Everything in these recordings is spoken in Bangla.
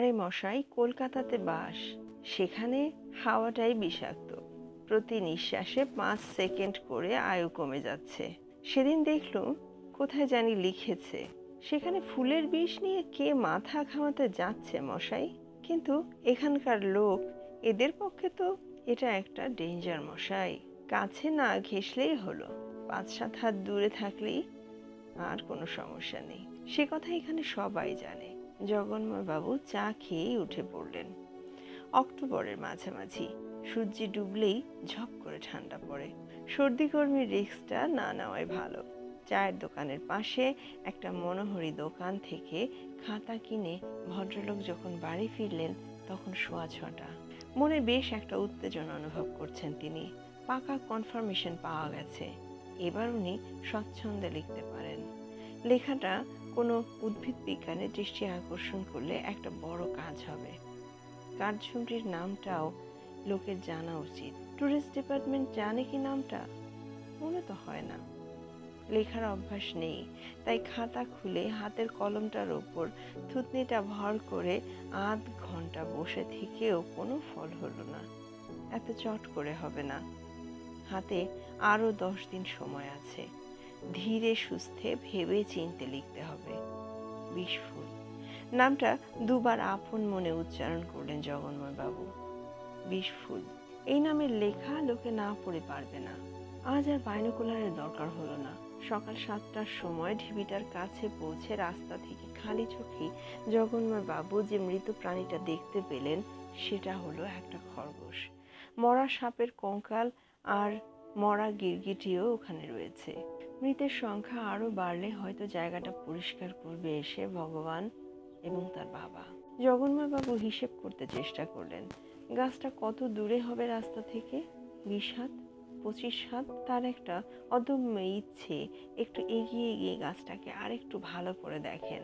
আরে মশাই, কলকাতাতে বাস, সেখানে হাওয়াটাই বিষাক্ত। প্রতি নিঃশ্বাসে 5 সেকেন্ড করে আয়ু কমে যাচ্ছে। সেদিন দেখলুম কোথায় জানি লিখেছে সেখানে ফুলের বিষ নিয়ে কে মাথা ঘামাতে যাচ্ছে মশাই। কিন্তু এখানকার লোক, এদের পক্ষে তো এটা একটা ডেঞ্জার মশাই। কাছে না ঘেঁষলেই হলো, 5-7 হাত দূরে থাকলেই আর কোনো সমস্যা নেই। সে কথা এখানে সবাই জানে। জগন্ময় বাবু চা খেয়েই উঠে পড়লেন। অক্টোবরের মাঝামাঝি, সূর্য ডুবলেই ঝপ করে ঠান্ডা পড়ে। সর্দি কর্মীর রিস্কটা না নেওয়াই ভালো। চায়ের দোকানের পাশে একটা মনোহরি দোকান থেকে খাতা কিনে ভদ্রলোক যখন বাড়ি ফিরলেন তখন 6:15। মনে বেশ একটা উত্তেজনা অনুভব করছেন তিনি। পাকা কনফার্মেশন পাওয়া গেছে, এবার উনি স্বচ্ছন্দে লিখতে পারেন। লেখাটা কোনো উদ্ভিদ বিজ্ঞানের দৃষ্টি আকর্ষণ করলে একটা বড় কাজ হবে। কাঠঝুমরির নামটাও লোকের জানা উচিত। ট্যুরিস্ট ডিপার্টমেন্ট জানে কি নামটা? মনে তো হয় না। লেখার অভ্যাস নেই, তাই খাতা খুলে হাতের কলমটার ওপর থুতনিটা ভর করে আধ ঘন্টা বসে থেকেও কোনো ফল হলো না। এত চট করে হবে না, হাতে আরো 10 দিন সময় আছে। ধীরে সুস্থে ভেবে চিনতে লিখতে হবে। বিশফুল নামটা দুবার আপন মনে উচ্চারণ করলেন জগন্ময় বাবু। বিশফুল, এই নামের লেখা লোকে না পড়ে পারবে না। আজ আর বাইনোকুলারের দরকার হলো না। সকাল 7টার সময় ঢিবিটার কাছে পৌঁছে রাস্তা থেকে খালি চোখেই জগন্ময় বাবু যে মৃত প্রাণীটা দেখতে পেলেন সেটা হলো একটা খরগোশ। মরা সাপের কঙ্কাল আর মরা গিরগিটিও ওখানে রয়েছে। মৃতের সংখ্যা আরো বাড়লে হয়তো জায়গাটা পরিষ্কার করবে এসে ভগবান এবং তার বাবা। জগন্ময় বাবু হিসেব করতে চেষ্টা করলেন, গাছটা কত দূরে হবে রাস্তা থেকে? 20 হাত, 25 হাত। তার একটা অদম্য ইচ্ছে একটু এগিয়ে গিয়ে গাছটাকে আরেকটু ভালো করে দেখেন।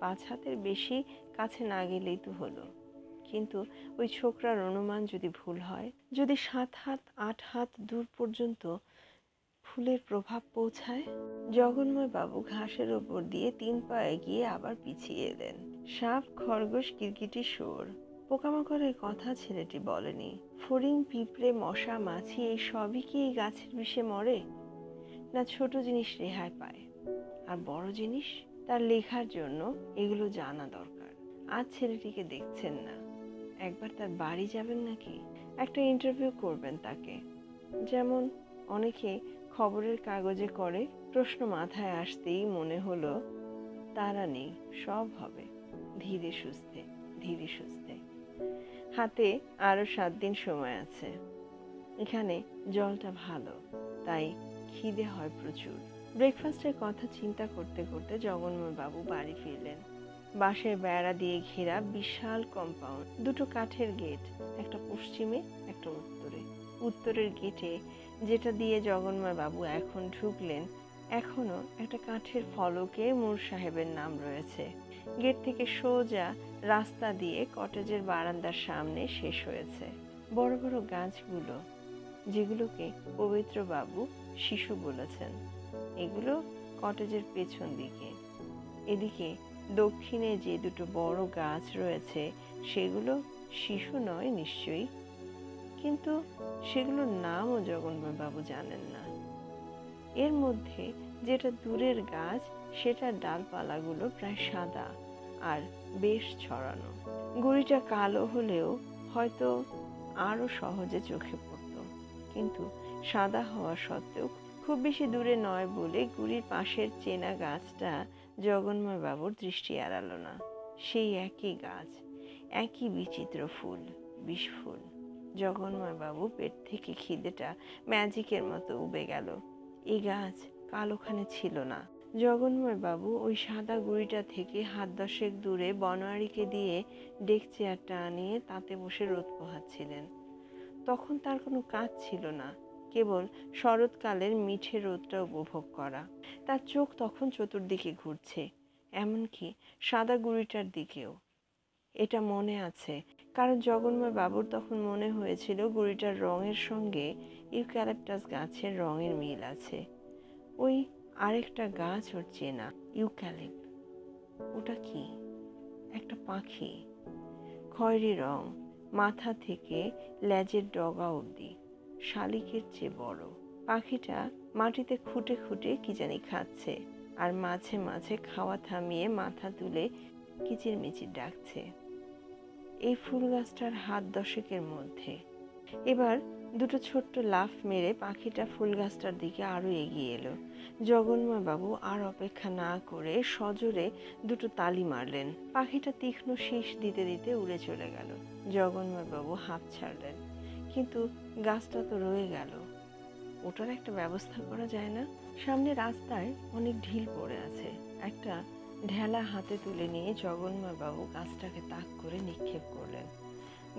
5 হাতের বেশি কাছে না গেলেই তো হলো। কিন্তু ওই ছোকরার অনুমান যদি ভুল হয়, যদি 7 হাত 8 হাত দূর পর্যন্ত ফুলের প্রভাব পৌঁছায়? জগন্ময় বাবু ঘাসের ওপর দিয়ে 3 পা এগিয়ে আবার পিছিয়ে এলেন। সাপ, খরগোশ, কিরকিটি, শুয়োর, পোকামাকড়ের কথা ছেলেটি বলেনি। ফড়িং, পিঁপড়ে, মশা, মাছি এই সবই কি এই গাছের বিষে মরে? না ছোট জিনিস রেহাই পায়? আর বড় জিনিস? তার লেখার জন্য এগুলো জানা দরকার। আজ ছেলেটিকে দেখছেন না, একবার তার বাড়ি যাবেন নাকি? একটা ইন্টারভিউ করবেন তাকে, যেমন অনেকে খবরের কাগজে করে। প্রশ্ন মাথায় আসতেই মনে হলো তারা নেই, সব হবে ধীরে সুস্থে, ধীরে সুস্থে। হাতে আরো 7 দিন সময় আছে। এখানে জলটা ভালো, তাই খিদে হয় প্রচুর। ব্রেকফাস্টের কথা চিন্তা করতে করতে জগন্ময় বাবু বাড়ি ফিরলেন। বাঁশের বেড়া দিয়ে ঘেরা বিশাল কম্পাউন্ড, 2টো কাঠের গেট, একটা পশ্চিমে একটা উত্তরে। উত্তরের গেটে, যেটা দিয়ে জগন্ময় বাবু এখন ঢুকলেন, এখনো একটা কাঠের ফলকে মূর সাহেবের নাম রয়েছে। গেট থেকে সোজা রাস্তা দিয়ে কটেজের বারান্দার সামনে শেষ হয়েছে। বড় বড় গাছগুলো, যেগুলোকে পবিত্র বাবু শিশু বলেছেন, এগুলো কটেজের পেছন দিকে। এদিকে দক্ষিণে যে 2টো বড় গাছ রয়েছে সেগুলো শিশু নয় নিশ্চয়ই, কিন্তু সেগুলোর নামও জগন্ময় বাবু জানেন না। এর মধ্যে যেটা দূরের গাছ সেটার ডালপালাগুলো প্রায় সাদা আর বেশ ছড়ানো। গুড়িটা কালো হলেও হয়তো আরো সহজে চোখে পড়ত, কিন্তু সাদা হওয়া সত্ত্বেও খুব বেশি দূরে নয় বলে গুড়ির পাশের চেনা গাছটা জগন্ময় বাবুর দৃষ্টি এড়ালো না। সেই একই গাছ, একই বিচিত্র ফুল, বিষফুল। জগন্ময় বাবু পেট থেকে খিদেটা ম্যাজিকের মতো উবে গেল। এই গাছ কাল ওখানে ছিল না। জগন্ময় বাবু ওই সাদা গুড়িটা থেকে হাত 10 দূরে বনোয়ারিকে দিয়ে ডেক চেয়ারটা আনিয়ে তাতে বসে রোদ পোহাচ্ছিলেন। তখন তার কোনো কাজ ছিল না, কেবল শরৎকালের মিঠে রোদটা উপভোগ করা। তার চোখ তখন চতুর্দিকে ঘুরছে, এমনকি সাদা গুড়িটার দিকেও। এটা মনে আছে, কারণ জগন্ময় বাবুর তখন মনে হয়েছিল গুড়িটার রঙের সঙ্গে ইউক্যালিপটাস গাছের রঙের মিল আছে। ওই আরেকটা গাছ ওর চেনা, ইউক্যালিপ। ওটা কি? একটা পাখি। খয়েরি রং, মাথা থেকে লেজের ডগা অবধি শালিকের চেয়ে বড়। পাখিটা মাটিতে খুঁটে খুঁটে কি জানি খাচ্ছে, আর মাঝে মাঝে খাওয়া থামিয়ে মাথা তুলে কিচিরমিচির ডাকছে। এই ফুল গাছটার হাত দশেকের মধ্যে। এবার দুটো ছোট্ট লাফ মেরে পাখিটা ফুল গাছটার দিকে আরো এগিয়ে এলো। জগন্ময় বাবু আর অপেক্ষা না করে সজোরে দুটো তালি মারলেন। পাখিটা তীক্ষ্ণ শীষ দিতে দিতে উড়ে চলে গেল। জগন্ময় বাবু হাঁপ ছাড়লেন, কিন্তু গাছটা তো রয়ে গেল। ওটার একটা ব্যবস্থা করা যায় না? সামনে রাস্তায় অনেক ঢিল পড়ে আছে। একটা ঢেলা হাতে তুলে নিয়ে জগন্ময় বাবু গাছটাকে তাক করে নিক্ষেপ করলেন।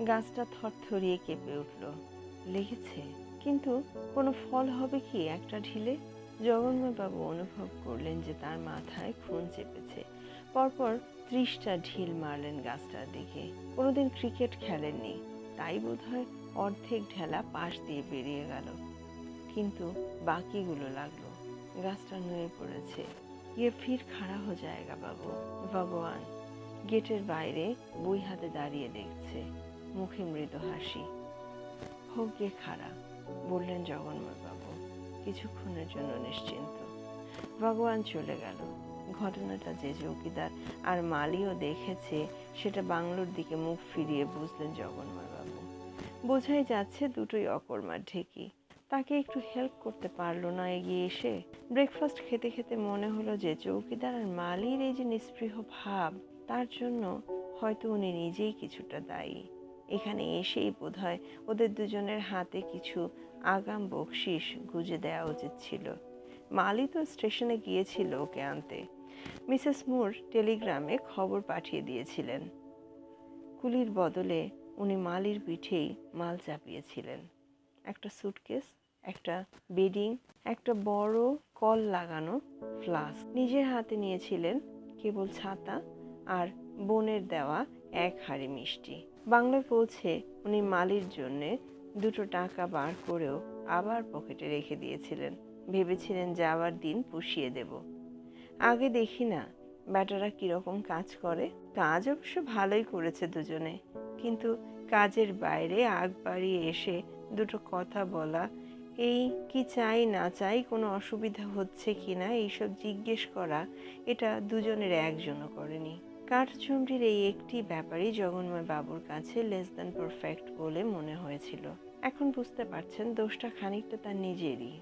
গাছটা থরথরিয়ে কেঁপে উঠল। লেগেছে, কিন্তু কোনো ফল হবে কি একটা ঢিলে? জগন্ময় বাবু অনুভব করলেন যে তার মাথায় খুন চেপেছে। পরপর 30টা ঢিল মারলেন গাছটার দিকে। কোনোদিন ক্রিকেট খেলেননি, তাই বোধহয় অর্ধেক ঢেলা পাশ দিয়ে বেরিয়ে গেল, কিন্তু বাকিগুলো লাগলো। গাছটা নুয়ে পড়েছে। ये फिर खड़ा हो जाएगा बाबू। ভগবান গেটের বাইরে বই হাতে দাঁড়িয়ে দেখছে, মুখে মৃদু হাসি। হোক গিয়ে খাড়া, বললেন জগন্ময় বাবু কিছুক্ষণের জন্য নিশ্চিন্ত। ভগবান চলে গেল। ঘটনাটা যে চৌকিদার আর মালিও দেখেছে, সেটা বাংলোর দিকে মুখ ফিরিয়ে বুঝলেন জগন্ময় বাবু। বোঝাই যাচ্ছে দুটোই অকর্মার ঢেকি। তাকে একটু হেল্প করতে পারলো না এগিয়ে এসে? ব্রেকফাস্ট খেতে খেতে মনে হলো যে চৌকিদার আর মালির এই যে নিস্পৃহ ভাব, তার জন্য হয়তো উনি নিজেই কিছুটা দায়ী। এখানে এসেই বোধহয় ওদের দুজনের হাতে কিছু আগাম বকশিস গুজে দেওয়া উচিত ছিল। মালি তো স্টেশনে গিয়েছিল ওকে আনতে। মিসেস মুর টেলিগ্রামে খবর পাঠিয়ে দিয়েছিলেন। কুলির বদলে উনি মালির পিঠেই মাল চাপিয়েছিলেন। একটা সুটকেস, একটা বেডিং, একটা বড় কল লাগানো ফ্লাস্ক। নিজের হাতে নিয়েছিলেন কেবল ছাতা আর বোনের দেওয়া এক হাঁড়ি মিষ্টি। বাংলায় পৌঁছে উনি মালির জন্যে দুটো টাকা বার করেও আবার পকেটে রেখে দিয়েছিলেন। ভেবেছিলেন যাওয়ার দিন পুষিয়ে দেব। আগে দেখি না ব্যাটারা কিরকম কাজ করে। কাজ অবশ্য ভালোই করেছে দুজনে, কিন্তু কাজের বাইরে আগ বাড়িয়ে এসে দুটো কথা বলা, এই কি চাই না চাই, কোনো অসুবিধা হচ্ছে কিনা এইসব জিজ্ঞেস করা, এটা দুজনের একজনও করেনি। কাঠচুমড়ির এই একটি ব্যাপারই জগন্ময় বাবুর কাছে লেস দ্যান পারফেক্ট বলে মনে হয়েছিল। এখন বুঝতে পারছেন দোষটা খানিকটা তার নিজেরই।